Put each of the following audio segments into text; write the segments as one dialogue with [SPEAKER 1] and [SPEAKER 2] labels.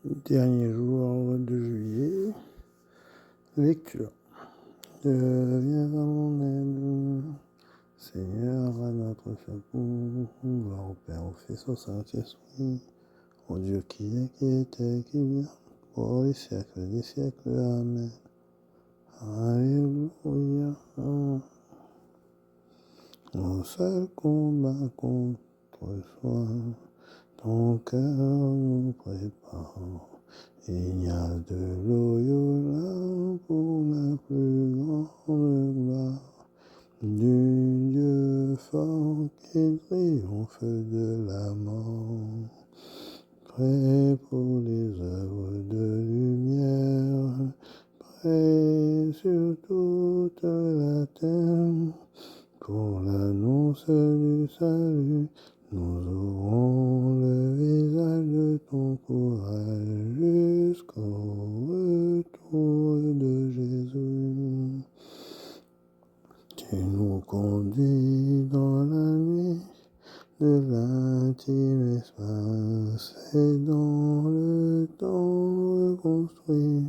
[SPEAKER 1] Dernier jour de juillet, lecture. Viens à mon aide, Seigneur, à notre secours, gloire au Père, au Fils, au Saint-Esprit, au Dieu qui est, qui était, qui vient, pour les siècles des siècles. Amen. Alléluia. Au seul combat contre soi, ton cœur nous prépare. Il n'y a de Loyola pour la plus grande gloire du Dieu fort qui triomphe de la mort. Prêt pour les œuvres de lumière, prêt sur toute la terre, pour l'annonce du salut, nous aurons le visage de ton courage jusqu'au retour de Jésus. Tu nous conduis dans la nuit de l'intime espace et dans le temps reconstruit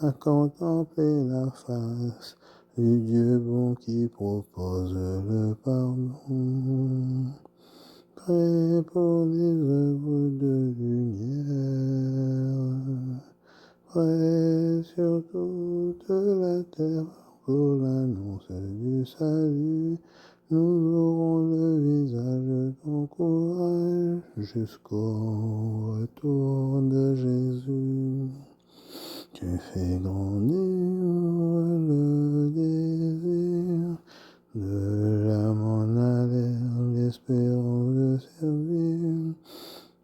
[SPEAKER 1] à contempler la face du Dieu bon qui propose le pardon. Prêt pour les œuvres de lumière, prêt sur toute la terre pour l'annonce du salut, nous aurons le visage de ton courage jusqu'au retour de Jésus. Tu fais grandir le désir de l'âme en alerte, l'espérance de servir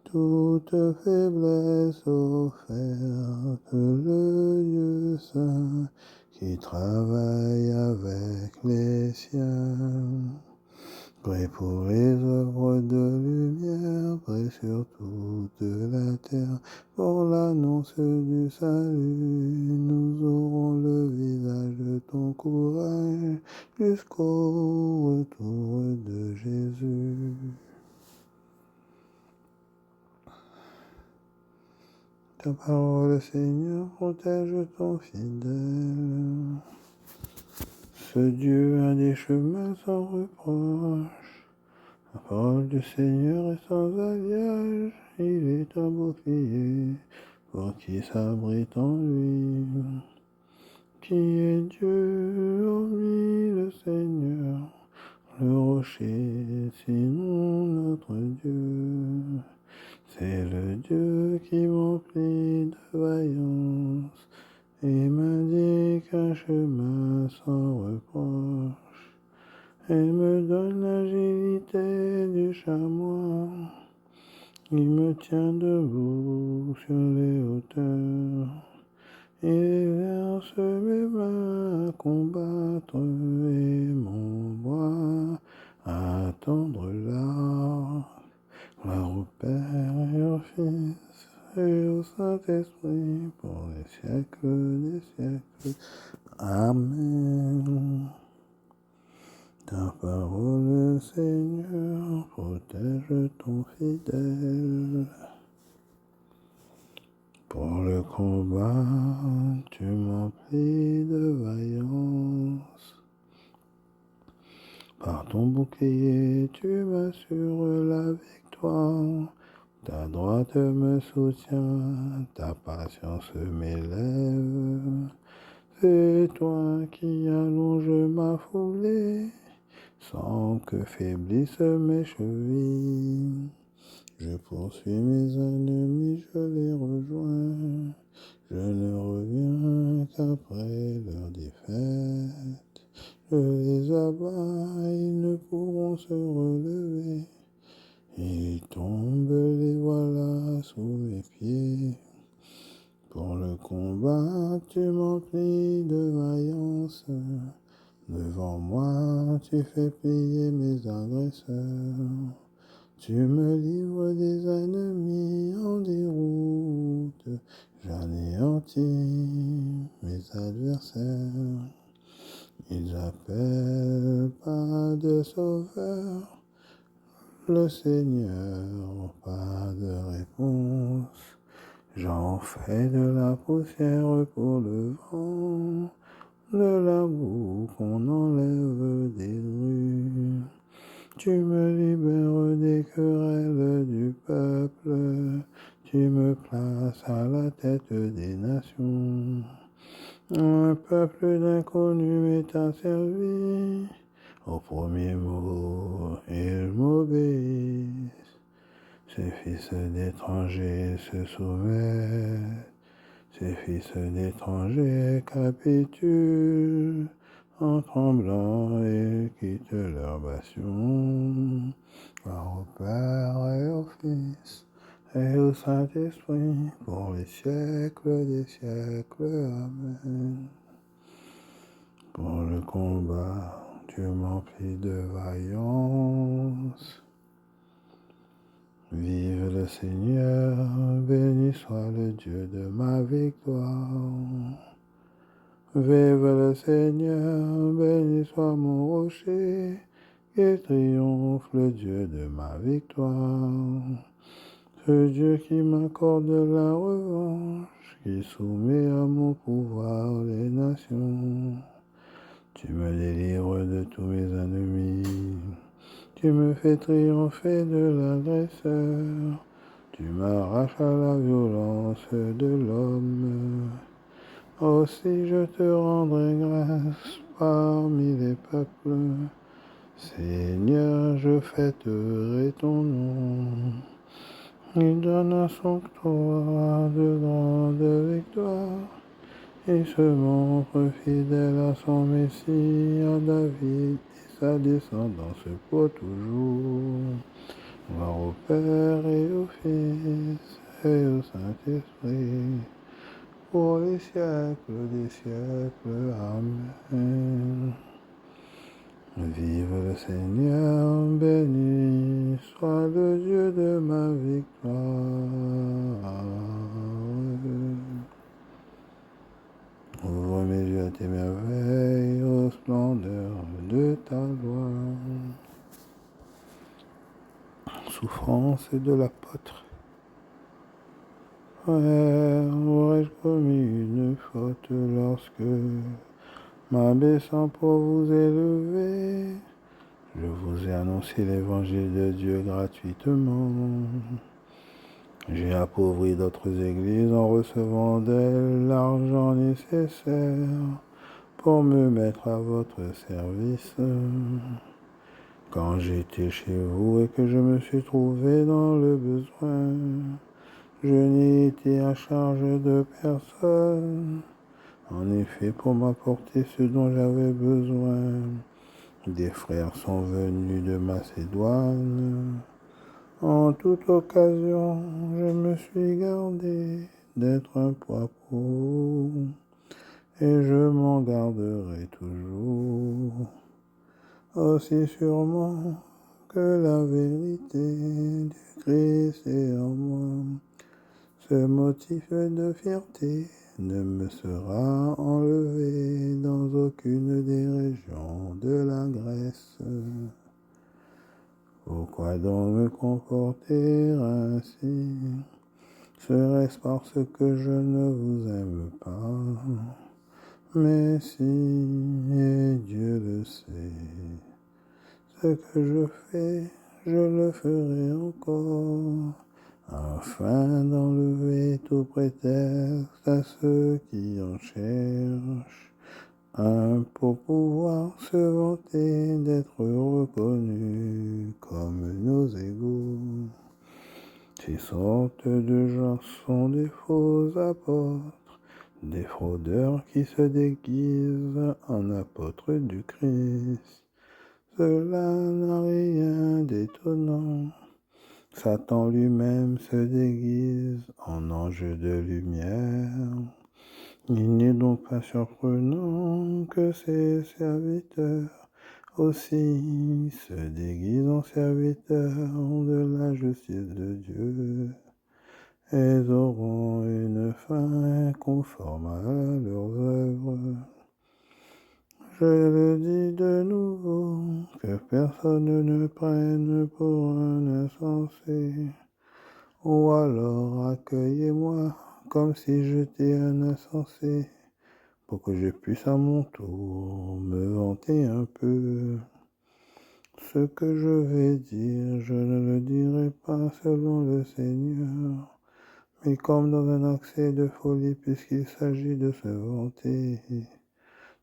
[SPEAKER 1] toute faiblesse offerte, le Dieu saint qui travaille avec les siens. Prêt pour les œuvres de lumière, prêt sur toute la terre, pour l'annonce du salut, nous aurons le visage de ton courage jusqu'au retour de Jésus. Ta parole, Seigneur, protège ton fidèle. Ce Dieu a des chemins sans reproche. La parole du Seigneur est sans alliage. Il est un bouclier pour qui s'abrite en lui. Qui est Dieu hormis le Seigneur, le rocher, sinon notre Dieu. C'est le Dieu qui m'emplit de vaillance et m'indique un chemin sans reproche. Elle me donne l'agilité du chamois. Il me tient debout sur les hauteurs. Il exerce mes mains à combattre et mon bras à tendre l'arc. Gloire au Père et au Fils et au Saint-Esprit pour les siècles des siècles. Amen. Ta parole, Seigneur, protège ton fidèle. Pour le combat, tu m'emplis de vaillance. Par ton bouclier, tu m'assures la victoire. Ta droite me soutient, ta patience m'élève. C'est toi qui allonges ma foulée, sans que faiblissent mes chevilles. Je poursuis mes ennemis, je les rejoins. Je ne reviens qu'après leur défaite. Je les abats, ils ne pourront se relever. Ils tombent, les voilà sous mes pieds. Pour le combat, tu m'emplis de vaillance. Devant moi, tu fais plier mes agresseurs. Tu me livres des ennemis en déroute. J'anéantis mes adversaires. Ils appellent pas de sauveur. Le Seigneur, pas de réponse. J'en On fait de la poussière pour le vent, de la boue qu'on enlève des rues. Tu me libères des querelles du peuple, tu me places à la tête des nations. Un peuple d'inconnus m'est asservi, au premier mot ils m'obéissent. Ces fils d'étrangers se soumettent, ces fils d'étrangers capitulent, en tremblant ils quittent leur bastion. Gloire au Père et au Fils et au Saint-Esprit, pour les siècles des siècles. Amen. Pour le combat, tu m'emplis de vaillance. Vive le Seigneur, béni soit le Dieu de ma victoire. Vive le Seigneur, béni soit mon rocher, et triomphe le Dieu de ma victoire. Ce Dieu qui m'accorde la revanche, qui soumet à mon pouvoir les nations. Tu me délivres de tous mes ennemis. Tu me fais triompher de l'agresseur. Tu m'arraches à la violence de l'homme. Aussi je te rendrai grâce parmi les peuples. Seigneur, je fêterai ton nom. Il donne à son toit de grandes victoires. Il se montre fidèle à son Messie, à David et sa descendance pour toujours. Gloire au Père et au Fils et au Saint-Esprit, pour les siècles des siècles. Amen. Vive le Seigneur, béni soit le Dieu de ma victoire. Ouvre mes yeux à tes merveilles, aux splendeurs de ta gloire. Souffrance de l'apôtre. Frère, aurais-je commis une faute lorsque, m'abaissant pour vous élever, je vous ai annoncé l'évangile de Dieu gratuitement. J'ai appauvri d'autres églises en recevant d'elles l'argent nécessaire pour me mettre à votre service. Quand j'étais chez vous et que je me suis trouvé dans le besoin, je n'ai été à charge de personne. En effet, pour m'apporter ce dont j'avais besoin, des frères sont venus de Macédoine. En toute occasion, je me suis gardé d'être un poids pour vous, et je m'en garderai toujours. Aussi sûrement que la vérité du Christ est en moi, ce motif de fierté ne me sera enlevé dans aucune des régions de la Grèce. Pourquoi donc me comporter ainsi? Serait-ce parce que je ne vous aime pas? Mais si, et Dieu le sait, ce que je fais, je le ferai encore, afin d'enlever tout prétexte à ceux qui en cherchent un pour pouvoir se vanter d'être reconnus comme nos égaux. Ces sortes de gens sont des faux apôtres, des fraudeurs qui se déguisent en apôtres du Christ. Cela n'a rien d'étonnant. Satan lui-même se déguise en ange de lumière. Il n'est donc pas surprenant que ses serviteurs aussi se déguisent en serviteurs de la justice de Dieu. Ils auront une fin conforme à leurs œuvres. Je le dis de nouveau, que personne ne prenne pour un insensé, ou alors accueillez-moi comme si j'étais un insensé, pour que je puisse à mon tour me vanter un peu. Ce que je vais dire, je ne le dirai pas selon le Seigneur, mais comme dans un accès de folie, puisqu'il s'agit de se vanter.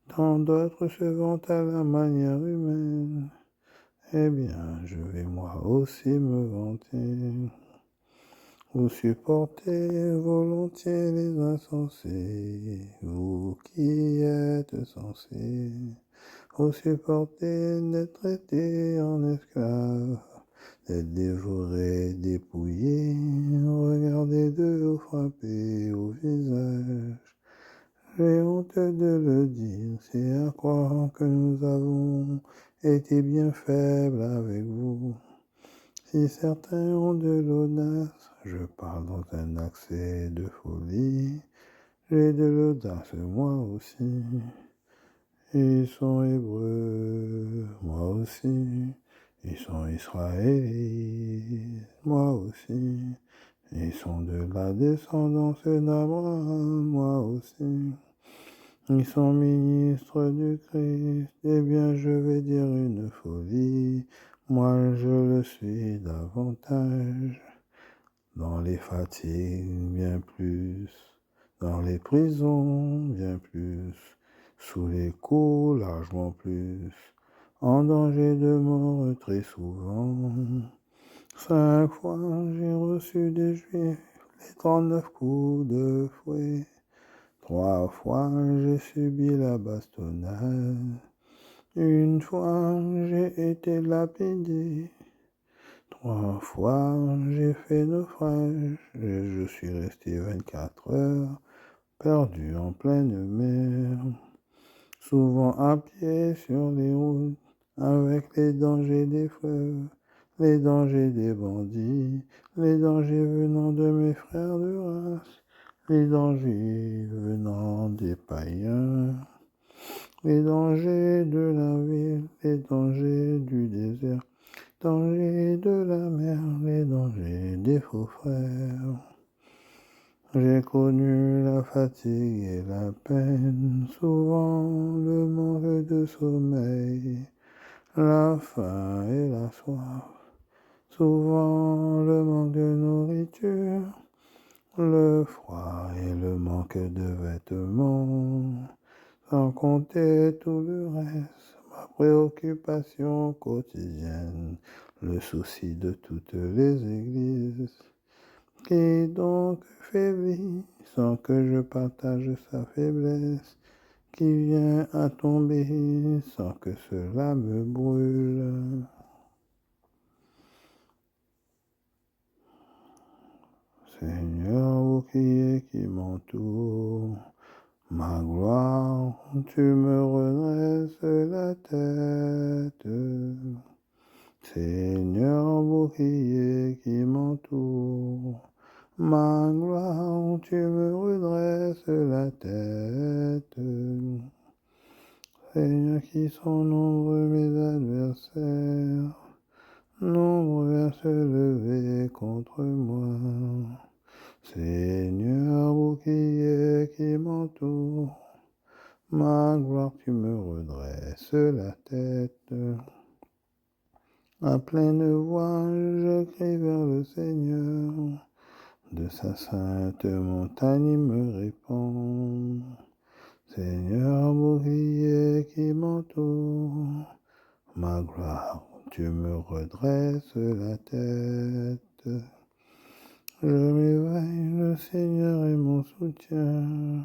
[SPEAKER 1] Tant d'autres se vantent à la manière humaine. Eh bien, je vais moi aussi me vanter. Vous supportez volontiers les insensés, vous qui êtes censés. Vous supportez d'être traités en esclaves, d'être dévorés, dépouillés. Regardez de vous frapper au visage. J'ai honte de le dire, c'est à croire que nous avons été bien faibles avec vous. Si certains ont de l'audace, je parle dans un accès de folie, j'ai de l'audace moi aussi. Ils sont hébreux, moi aussi. Ils sont israélites, moi aussi. Ils sont de la descendance d'Abraham, moi aussi. Ils sont ministres du Christ, eh bien je vais dire une folie, moi je le suis davantage. Dans les fatigues, bien plus, dans les prisons, bien plus, sous les coups, largement plus, en danger de mort très souvent. 5 fois j'ai reçu des Juifs les 39 coups de fouet. 3 fois j'ai subi la bastonnade. 1 fois j'ai été lapidé. 3 fois j'ai fait naufrage. Je suis resté 24 heures perdu en pleine mer. Souvent à pied sur les routes, avec les dangers des fleuves, les dangers des bandits, les dangers venant de mes frères de race, les dangers venant des païens, les dangers de la ville, les dangers du désert, les dangers de la mer, les dangers des faux frères. J'ai connu la fatigue et la peine, souvent le manque de sommeil, la faim et la soif, souvent le manque de nourriture, le froid et le manque de vêtements, sans compter tout le reste, ma préoccupation quotidienne, le souci de toutes les églises. Qui donc faiblit sans que je partage sa faiblesse, qui vient à tomber sans que cela me brûle. Seigneur, vous qui m'entoure, ma gloire, tu me redresses la tête. Seigneur, vous qui m'entoure, ma gloire, tu me redresses la tête. Seigneur, qui sont nombreux mes adversaires, nombreux à se lever contre moi. Seigneur, vous qui m'entoure, ma gloire, tu me redresses la tête. À pleine voix, je crie vers le Seigneur. De sa sainte montagne, il me répond. Seigneur, vous qui m'entoure, ma gloire, tu me redresses la tête. Je m'éveille, le Seigneur est mon soutien.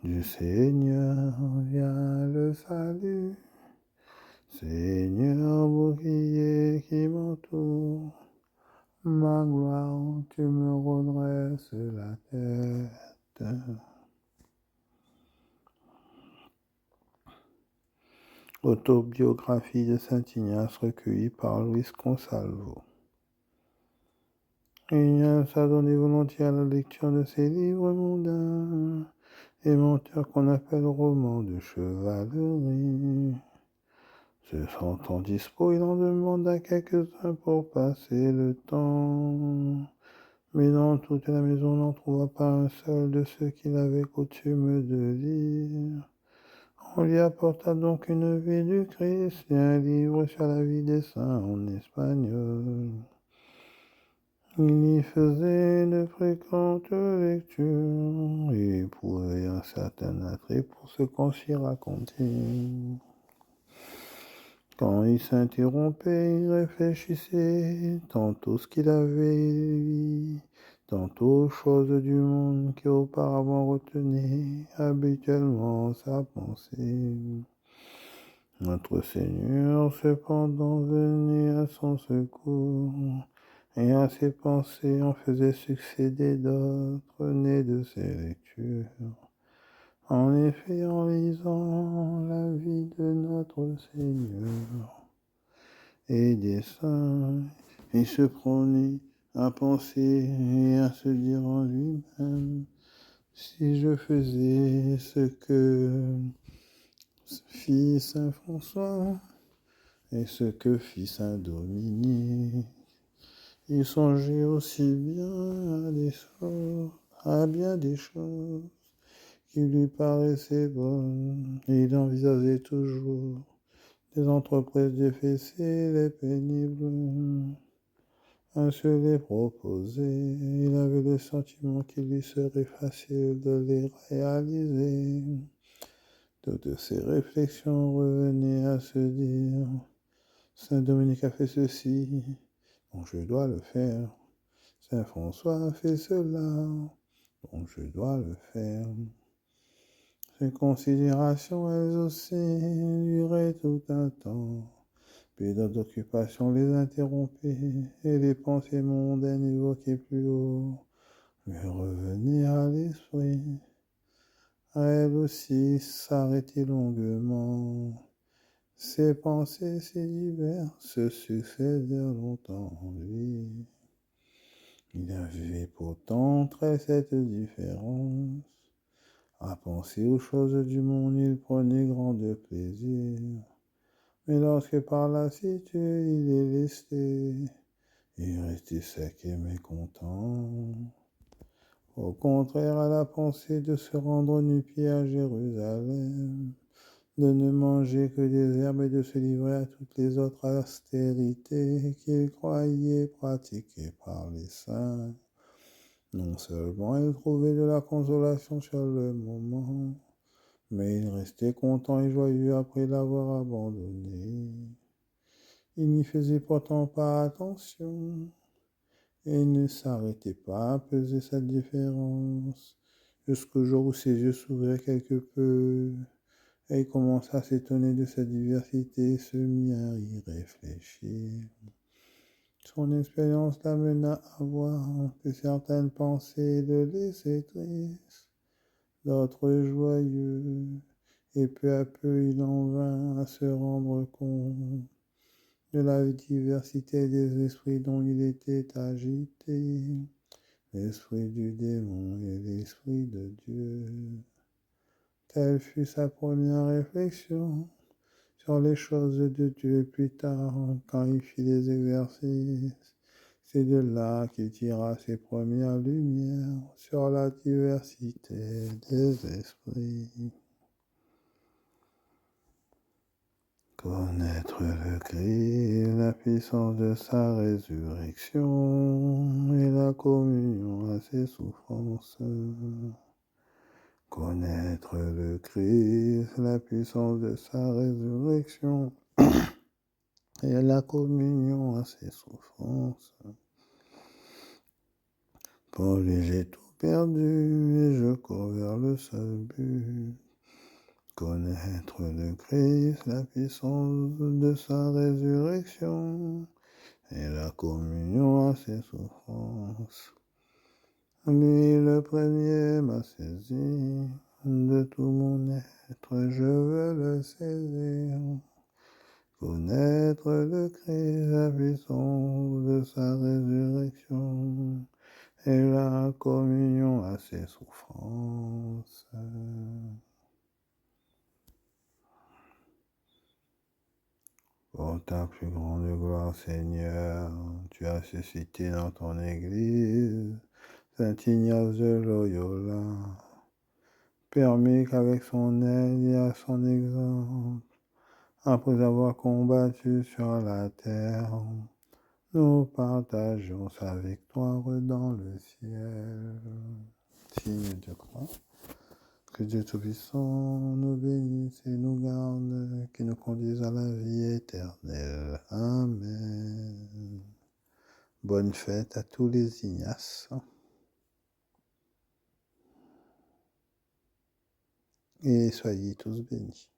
[SPEAKER 1] Du Seigneur vient le salut. Seigneur, vous qui m'entoure, ma gloire, tu me redresses la tête. Autobiographie de Saint Ignace recueillie par Luis Consalvo. Ignace a donné volontiers à la lecture de ses livres mondains et menteurs qu'on appelle romans de chevalerie. Se sentant dispo, il en demande à quelques-uns pour passer le temps. Mais dans toute la maison, on n'en trouva pas un seul de ceux qu'il avait coutume de lire. On lui apporta donc une vie du Christ et un livre sur la vie des saints en espagnol. Il y faisait de fréquentes lectures et éprouvait un certain attrait pour ce qu'on s'y racontait. Quand il s'interrompait, il réfléchissait tantôt ce qu'il avait lu, tantôt aux choses du monde qui auparavant retenaient habituellement sa pensée. Notre Seigneur, cependant, venait à son secours, et à ses pensées en faisait succéder d'autres nées de ses lectures. En effet, en lisant la vie de notre Seigneur et des saints, il se prenait à penser et à se dire en lui-même, si je faisais ce que fit saint François et ce que fit saint Dominique, il songeait aussi bien à bien des choses qui lui paraissaient bonnes, et il envisageait toujours des entreprises difficiles et pénibles. À se les proposer, il avait le sentiment qu'il lui serait facile de les réaliser. Toutes ces réflexions revenaient à se dire, Saint Dominique a fait ceci, donc je dois le faire. Saint François a fait cela, donc je dois le faire. Ces considérations, elles aussi, duraient tout un temps. Puis d'autres occupations les interrompaient, et les pensées mondaines évoquées plus haut lui revenaient à l'esprit. À elles aussi s'arrêtaient longuement. Ces pensées si diverses se succédèrent longtemps en lui. Il avait pourtant très cette différence. À penser aux choses du monde, il prenait grand plaisir. Mais lorsque par lassitude il est lesté, il restait sec et mécontent. Au contraire, à la pensée de se rendre nu-pieds à Jérusalem, de ne manger que des herbes et de se livrer à toutes les autres austérités qu'il croyait pratiquées par les saints. Non seulement il trouvait de la consolation sur le moment, mais il restait content et joyeux après l'avoir abandonné. Il n'y faisait pourtant pas attention et ne s'arrêtait pas à peser sa différence, jusqu'au jour où ses yeux s'ouvrirent quelque peu, et il commença à s'étonner de sa diversité et se mit à y réfléchir. Son expérience l'amena à voir que certaines pensées le laissaient triste, d'autres joyeux, et peu à peu il en vint à se rendre compte de la diversité des esprits dont il était agité, l'esprit du démon et l'esprit de Dieu. Telle fut sa première réflexion sur les choses de Dieu, et plus tard, quand il fit des exercices, c'est de là qu'il tira ses premières lumières sur la diversité des esprits. Connaître le Christ, la puissance de sa résurrection et la communion à ses souffrances. Connaître le Christ, la puissance de sa résurrection et la communion à ses souffrances. Pour lui, j'ai tout perdu et je cours vers le seul but. Connaître le Christ, la puissance de sa résurrection et la communion à ses souffrances. Lui, le premier m'a saisi, de tout mon être, je veux le saisir. Connaître le Christ, la puissance de sa résurrection et la communion à ses souffrances. Pour ta plus grande gloire, Seigneur, tu as suscité dans ton Église Saint Ignace de Loyola permet qu'avec son aide et à son exemple, après avoir combattu sur la terre, nous partageons sa victoire dans le ciel. Signe de croix. Que Dieu Tout-Puissant nous bénisse et nous garde, qui nous conduise à la vie éternelle. Amen. Bonne fête à tous les Ignaces. Et soyez tous bénis.